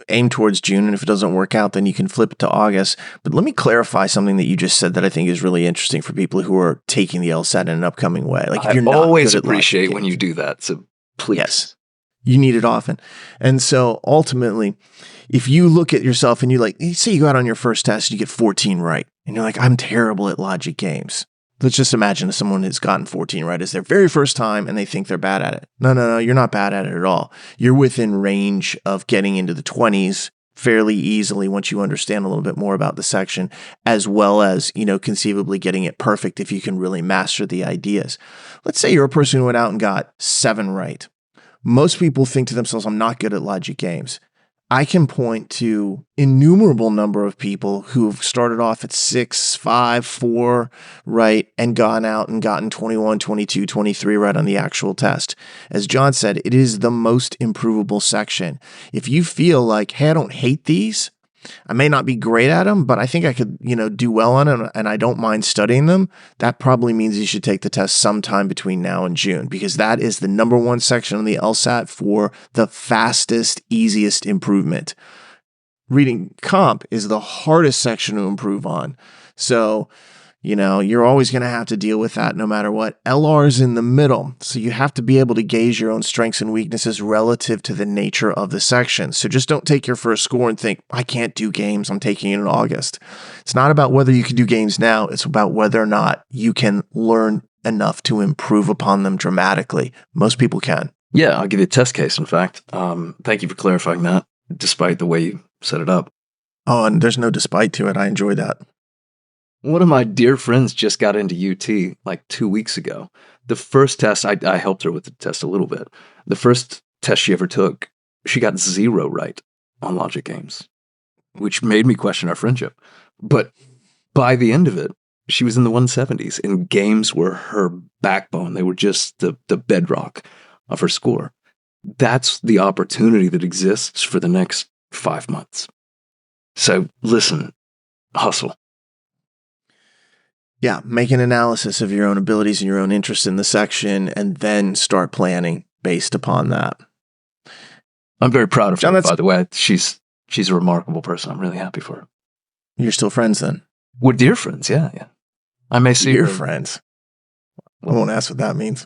aim towards June, and if it doesn't work out, then you can flip it to August. But let me clarify something that you just said that I think is really interesting for people who are taking the LSAT in an upcoming way. Like, if you're not always good at appreciate when you do that. So please. Yes. You need it often. And so ultimately, if you look at yourself and say you go out on your first test and you get 14 right, and you're like, I'm terrible at logic games. Let's just imagine someone has gotten 14 right as their very first time and they think they're bad at it. No, you're not bad at it at all. You're within range of getting into the 20s fairly easily once you understand a little bit more about the section, as well as, conceivably getting it perfect if you can really master the ideas. Let's say you're a person who went out and got 7 right. Most people think to themselves, I'm not good at logic games. I can point to innumerable number of people who have started off at 6, 5, 4 right and gone out and gotten 21, 22, 23 right on the actual test. As Jon said, it is the most improvable section. If you feel like, hey, I don't hate these, I may not be great at them, but I think I could, do well on them and I don't mind studying them, that probably means you should take the test sometime between now and June, because that is the number 1 section on the LSAT for the fastest, easiest improvement. Reading comp is the hardest section to improve on. So, You're always going to have to deal with that no matter what. LR is in the middle, so you have to be able to gauge your own strengths and weaknesses relative to the nature of the section. So just don't take your first score and think, I can't do games, I'm taking it in August. It's not about whether you can do games now, it's about whether or not you can learn enough to improve upon them dramatically. Most people can. Yeah, I'll give you a test case, in fact. Thank you for clarifying that, despite the way you set it up. Oh, and there's no despite to it. I enjoy that. One of my dear friends just got into UT like 2 weeks ago. The first test, I helped her with the test a little bit. The first test she ever took, she got 0 right on logic games, which made me question our friendship. But by the end of it, she was in the 170s, and games were her backbone. They were just the bedrock of her score. That's the opportunity that exists for the next 5 months. So listen, hustle. Yeah, make an analysis of your own abilities and your own interests in the section, and then start planning based upon that. I'm very proud of Jon, her, by the way. She's a remarkable person. I'm really happy for her. You're still friends then? We're dear friends, yeah. I may see dear her. Friends. I won't ask what that means.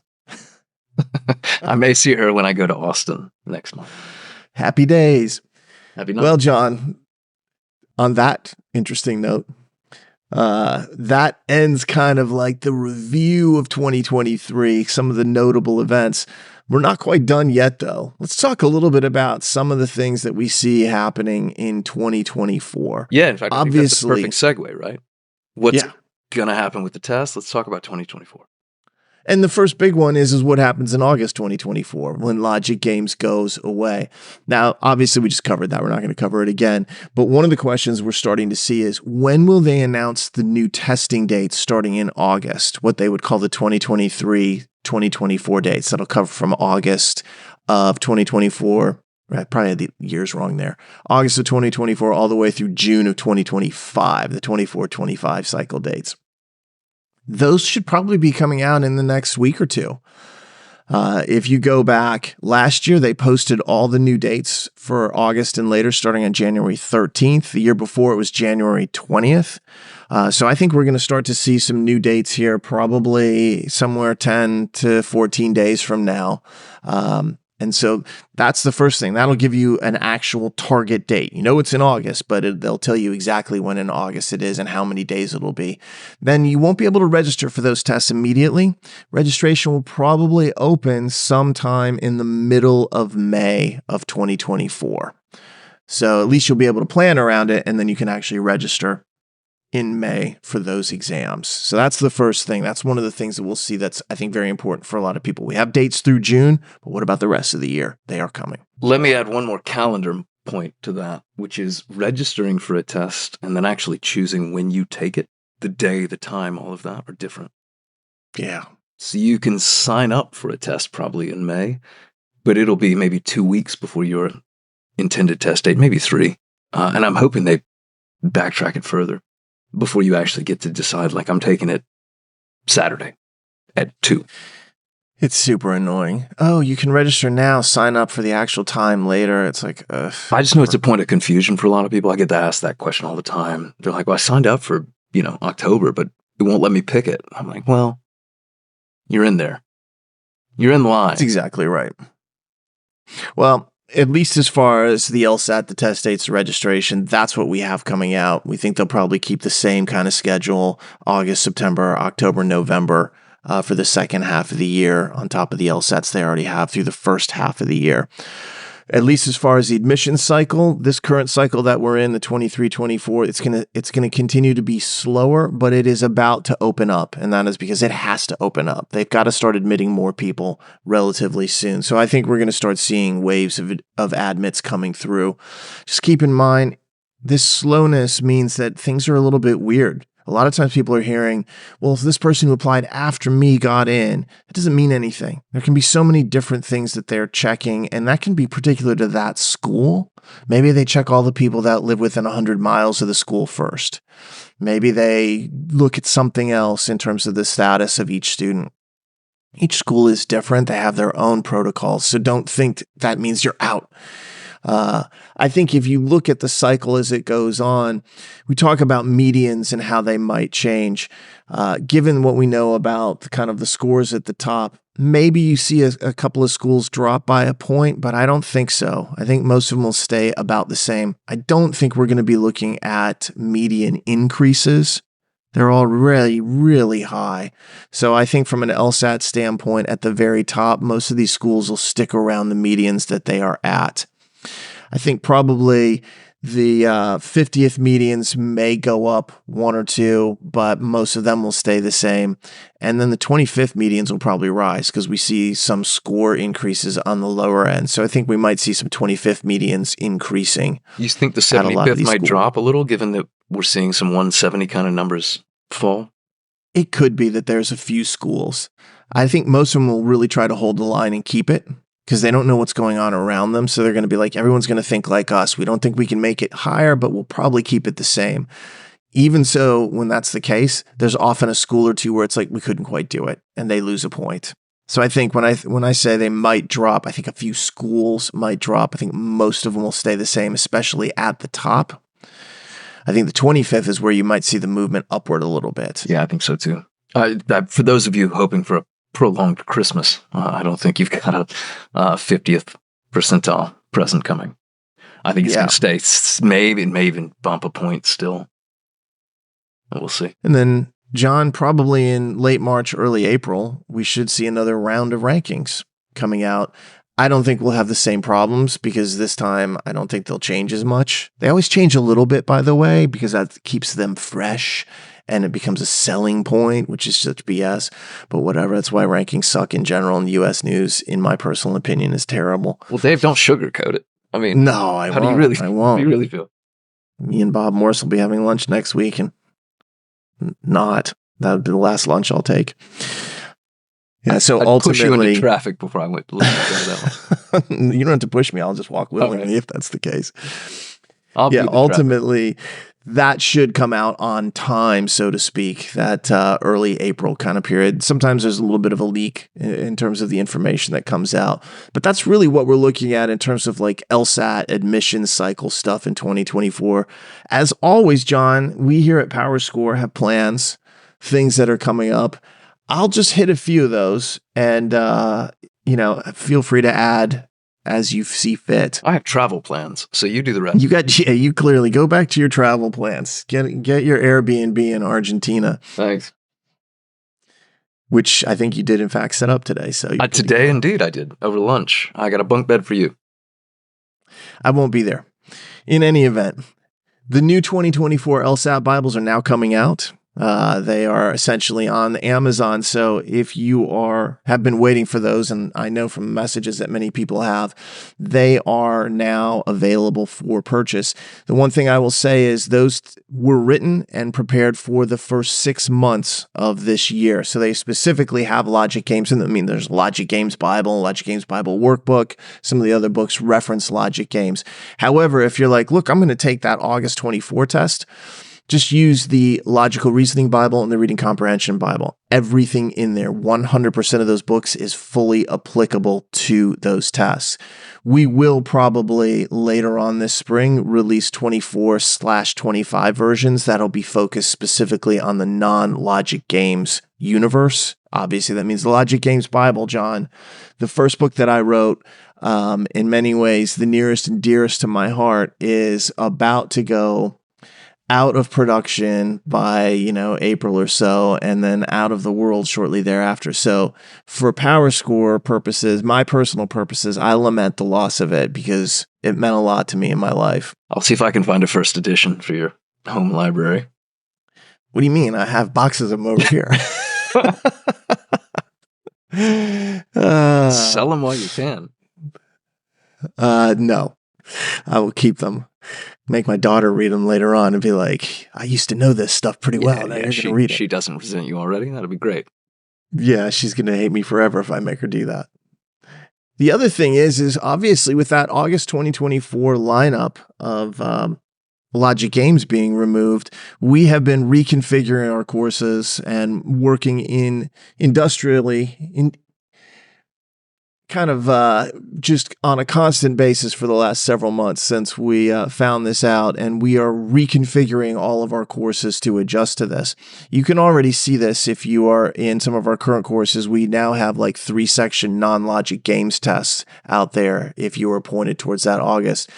I may see her when I go to Austin next month. Happy days. Happy night. Well, Jon, on that interesting note, that ends kind of like the review of 2023, some of the notable events. We're not quite done yet, though. Let's talk a little bit about some of the things that we see happening in 2024. Yeah, in fact, obviously, I think that's the perfect segue, right? What's going to happen with the test? Let's talk about 2024. And the first big one is what happens in August 2024 when Logic Games goes away. Now, obviously, we just covered that. We're not going to cover it again. But one of the questions we're starting to see is when will they announce the new testing dates starting in August, what they would call the 2023-2024 dates. That'll cover from August of 2024. Right, probably had the years wrong there. August of 2024 all the way through June of 2025, the 24-25 cycle dates. Those should probably be coming out in the next week or two. If you go back last year, they posted all the new dates for August and later starting on January 13th. The year before, it was January 20th. So I think we're going to start to see some new dates here, probably somewhere 10 to 14 days from now. And so that's the first thing. That'll give you an actual target date. You know it's in August, but they'll tell you exactly when in August it is and how many days it'll be. Then you won't be able to register for those tests immediately. Registration will probably open sometime in the middle of May of 2024. So at least you'll be able to plan around it, and then you can actually register in May for those exams. So that's the first thing. That's one of the things that we'll see that's, I think, very important for a lot of people. We have dates through June, but what about the rest of the year? They are coming. Let me add one more calendar point to that, which is registering for a test and then actually choosing when you take it. The day, the time, all of that are different. Yeah. So you can sign up for a test probably in May, but it'll be maybe 2 weeks before your intended test date, maybe 3. And I'm hoping they backtrack it further before you actually get to decide, like, I'm taking it Saturday at 2. It's super annoying. Oh, you can register now, sign up for the actual time later. It's like, I just know it's a point of confusion for a lot of people. I get asked that question all the time. They're like, well, I signed up for, October, but it won't let me pick it. I'm like, well, you're in there. You're in line. That's exactly right. Well, at least as far as the LSAT, the test dates, the registration, that's what we have coming out. We think they'll probably keep the same kind of schedule, August, September, October, November, for the second half of the year on top of the LSATs they already have through the first half of the year. At least as far as the admission cycle, this current cycle that we're in, the 23-24, it's gonna continue to be slower, but it is about to open up, and that is because it has to open up. They've got to start admitting more people relatively soon. So I think we're going to start seeing waves of admits coming through. Just keep in mind, this slowness means that things are a little bit weird. A lot of times people are hearing, well, if this person who applied after me got in, it doesn't mean anything. There can be so many different things that they're checking, and that can be particular to that school. Maybe they check all the people that live within 100 miles of the school first. Maybe they look at something else in terms of the status of each student. Each school is different. They have their own protocols, so don't think that means you're out. I think if you look at the cycle as it goes on, we talk about medians and how they might change. Given what we know about kind of the scores at the top, maybe you see a couple of schools drop by a point, but I don't think so. I think most of them will stay about the same. I don't think we're going to be looking at median increases. They're all really, really high. So I think from an LSAT standpoint, at the very top, most of these schools will stick around the medians that they are at. I think probably the 50th medians may go up 1 or 2, but most of them will stay the same. And then the 25th medians will probably rise because we see some score increases on the lower end. So I think we might see some 25th medians increasing. You think the 75th might drop a little, given that we're seeing some 170 kind of numbers fall? It could be that there's a few schools. I think most of them will really try to hold the line and keep it, because they don't know what's going on around them. So they're going to be like, everyone's going to think like us. We don't think we can make it higher, but we'll probably keep it the same. Even so, when that's the case, there's often a school or two where it's like, we couldn't quite do it, and they lose a point. So I think when I say they might drop, I think a few schools might drop. I think most of them will stay the same, especially at the top. I think the 25th is where you might see the movement upward a little bit. Yeah, I think so too. For those of you hoping for a prolonged Christmas, I don't think you've got a 50th percentile present coming. I think it's going to stay. Maybe it may even bump a point still. We'll see. And then, John, probably in late March, early April, we should see another round of rankings coming out. I don't think we'll have the same problems because this time I don't think they'll change as much. They always change a little bit, by the way, because that keeps them fresh and it becomes a selling point, which is such BS. But whatever, that's why rankings suck in general, and U.S. news, in my personal opinion, is terrible. Well, Dave, don't sugarcoat it. I mean, no, I won't. Do you really, I won't. How do you really feel? Me and Bob Morse will be having lunch next week, and not. That would be the last lunch I'll take. Yeah, so I'd ultimately, push you into traffic before I went to that one. You don't have to push me. I'll just walk willingly if that's the case. Ultimately, that should come out on time, so to speak, that early April kind of period. Sometimes there's a little bit of a leak in terms of the information that comes out. But that's really what we're looking at in terms of like LSAT admission cycle stuff in 2024. As always, John, we here at PowerScore have plans, things that are coming up. I'll just hit a few of those and, feel free to add as you see fit. I have travel plans, so you do the rest. You clearly go back to your travel plans. Get your Airbnb in Argentina. Thanks. Which I think you did in fact set up today. So today, indeed, I did over lunch. I got a bunk bed for you. I won't be there. In any event, the new 2024 LSAT Bibles are now coming out. They are essentially on Amazon. So if you have been waiting for those, and I know from messages that many people have, they are now available for purchase. The one thing I will say is those were written and prepared for the first 6 months of this year. So they specifically have logic games in them. I mean, there's Logic Games Bible, Logic Games Bible Workbook. Some of the other books reference logic games. However, if you're like, look, I'm going to take that August 24 test, just use the Logical Reasoning Bible and the Reading Comprehension Bible. Everything in there, 100% of those books is fully applicable to those tests. We will probably later on this spring release 24/25 versions that'll be focused specifically on the non-Logic Games universe. Obviously, that means the Logic Games Bible, John. The first book that I wrote, in many ways, the nearest and dearest to my heart, is about to go out of production by, April or so, and then out of the world shortly thereafter. So for PowerScore purposes, my personal purposes, I lament the loss of it because it meant a lot to me in my life. I'll see if I can find a first edition for your home library. What do you mean? I have boxes of them over here. Sell them while you can. No, I will keep them. Make my daughter read them later on and be like, I used to know this stuff pretty well. Now you're going to read it. She doesn't resent you already? That'd be great. Yeah, she's going to hate me forever if I make her do that. The other thing is obviously with that August 2024 lineup of Logic Games being removed, we have been reconfiguring our courses and working industrially kind of just on a constant basis for the last several months since we found this out, and we are reconfiguring all of our courses to adjust to this. You can already see this if you are in some of our current courses. We now have like 3-section non-logic games tests out there if you were pointed towards that August.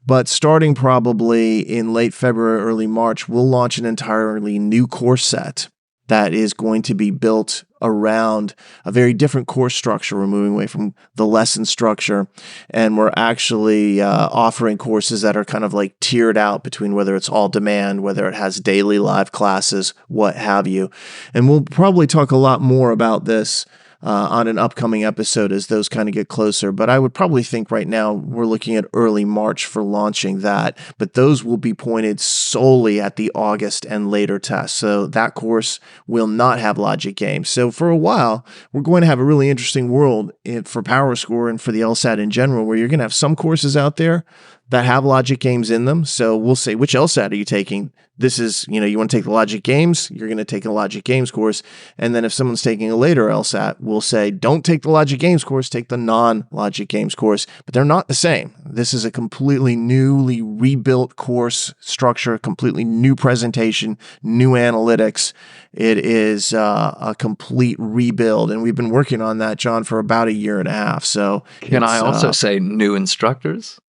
But starting probably in late February, early March, we'll launch an entirely new course set that is going to be built around a very different course structure. We're moving away from the lesson structure, and we're actually offering courses that are kind of like tiered out between whether it's all demand, whether it has daily live classes, what have you. And we'll probably talk a lot more about this on an upcoming episode as those kind of get closer. But I would probably think right now we're looking at early March for launching that. But those will be pointed solely at the August and later tests. So that course will not have logic games. So for a while, we're going to have a really interesting world for PowerScore and for the LSAT in general, where you're going to have some courses out there that have logic games in them. So we'll say, which LSAT are you taking? This is, you want to take the logic games, you're going to take a logic games course. And then if someone's taking a later LSAT, we'll say, don't take the logic games course, take the non-logic games course. But they're not the same. This is a completely newly rebuilt course structure, completely new presentation, new analytics. It is a complete rebuild. And we've been working on that, John, for about 1.5 years. So can I also say new instructors?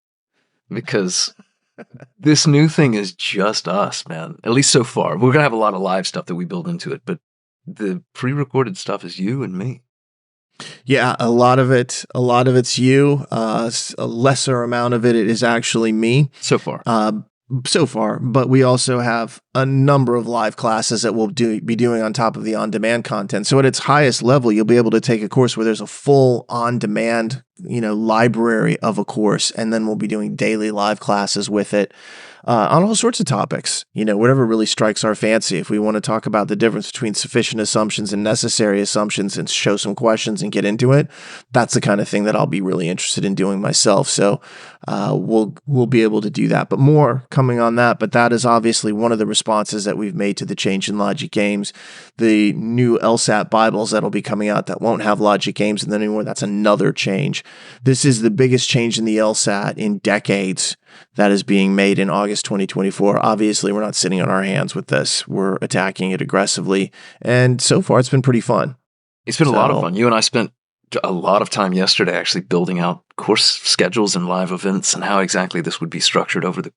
Because this new thing is just us, man. At least so far. We're going to have a lot of live stuff that we build into it, but the pre-recorded stuff is you and me. Yeah, a lot of it's you. A lesser amount of it is actually me. So far. But we also have a number of live classes that we'll be doing on top of the on-demand content. So at its highest level, you'll be able to take a course where there's a full on-demand, library of a course, and then we'll be doing daily live classes with it on all sorts of topics, whatever really strikes our fancy. If we want to talk about the difference between sufficient assumptions and necessary assumptions and show some questions and get into it, that's the kind of thing that I'll be really interested in doing myself. So we'll be able to do that, but more coming on that. But that is obviously one of the responses that we've made to the change in logic games. The new LSAT Bibles that'll be coming out that won't have logic games and then anymore, that's another change. This is the biggest change in the LSAT in decades that is being made in August 2024. Obviously, we're not sitting on our hands with this. We're attacking it aggressively. And so far, it's been pretty fun. It's been a lot of fun. You and I spent a lot of time yesterday actually building out course schedules and live events and how exactly this would be structured over the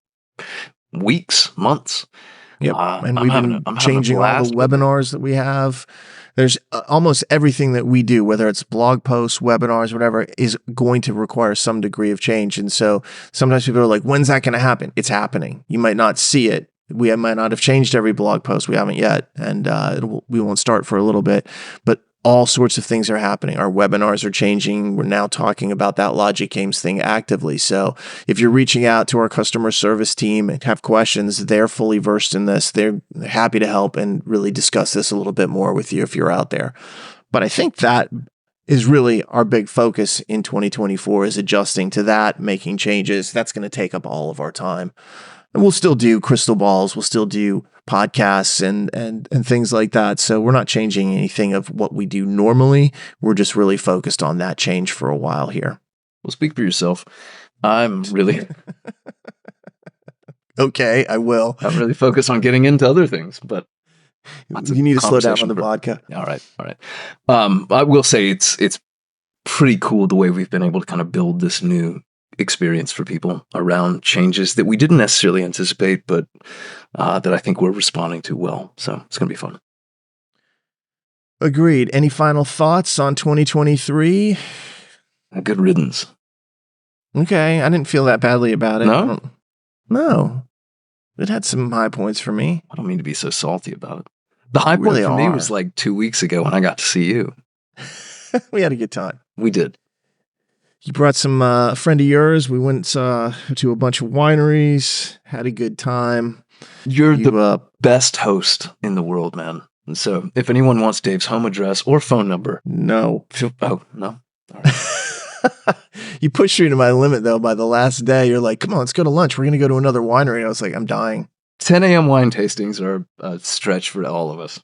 weeks, months. Yep. And we've been changing all the webinars that we have. There's almost everything that we do, whether it's blog posts, webinars, whatever, is going to require some degree of change. And so sometimes people are like, when's that going to happen? It's happening. You might not see it. We might not have changed every blog post. We haven't yet. And we won't start for a little bit. But all sorts of things are happening. Our webinars are changing. We're now talking about that logic games thing actively. So if you're reaching out to our customer service team and have questions, they're fully versed in this. They're happy to help and really discuss this a little bit more with you if you're out there. But I think that is really our big focus in 2024 is adjusting to that, making changes. That's going to take up all of our time. And we'll still do crystal balls. We'll still do podcasts and things like that. So we're not changing anything of what we do normally. We're just really focused on that change for a while here. Well, speak for yourself. I'm really... Okay, I will. I'm really focused on getting into other things, but... You need to slow down on the vodka. All right. I will say it's pretty cool the way we've been able to kind of build this new experience for people around changes that we didn't necessarily anticipate, but that I think we're responding to well. So it's going to be fun. Agreed. Any final thoughts on 2023? A good riddance. Okay. I didn't feel that badly about it. No? No. It had some high points for me. I don't mean to be so salty about it. The high point for me was like 2 weeks ago when I got to see you. We had a good time. We did. You brought some friend of yours. We went to a bunch of wineries, had a good time. You're the best host in the world, man. And so if anyone wants Dave's home address or phone number. No. Oh, no. All right. You pushed me to my limit, though. By the last day, you're like, come on, let's go to lunch. We're going to go to another winery. And I was like, I'm dying. 10 a.m. wine tastings are a stretch for all of us.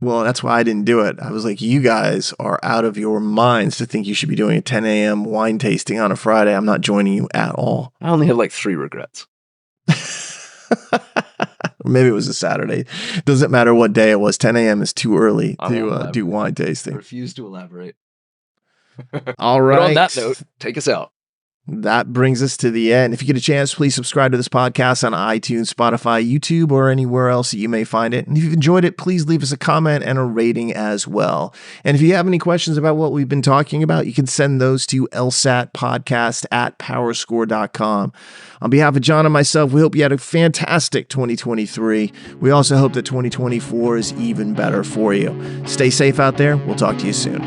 Well, that's why I didn't do it. I was like, you guys are out of your minds to think you should be doing a 10 a.m. wine tasting on a Friday. I'm not joining you at all. I only have like 3 regrets. Maybe it was a Saturday. Doesn't matter what day it was. 10 a.m. is too early to do wine I tasting. refuse to elaborate. All right. But on that note, take us out. That brings us to the end. If you get a chance, please subscribe to this podcast on iTunes, Spotify, YouTube, or anywhere else that you may find it. And if you've enjoyed it, please leave us a comment and a rating as well. And if you have any questions about what we've been talking about, you can send those to lsatpodcast@powerscore.com. On behalf of Jon and myself, we hope you had a fantastic 2023. We also hope that 2024 is even better for you. Stay safe out there. We'll talk to you soon.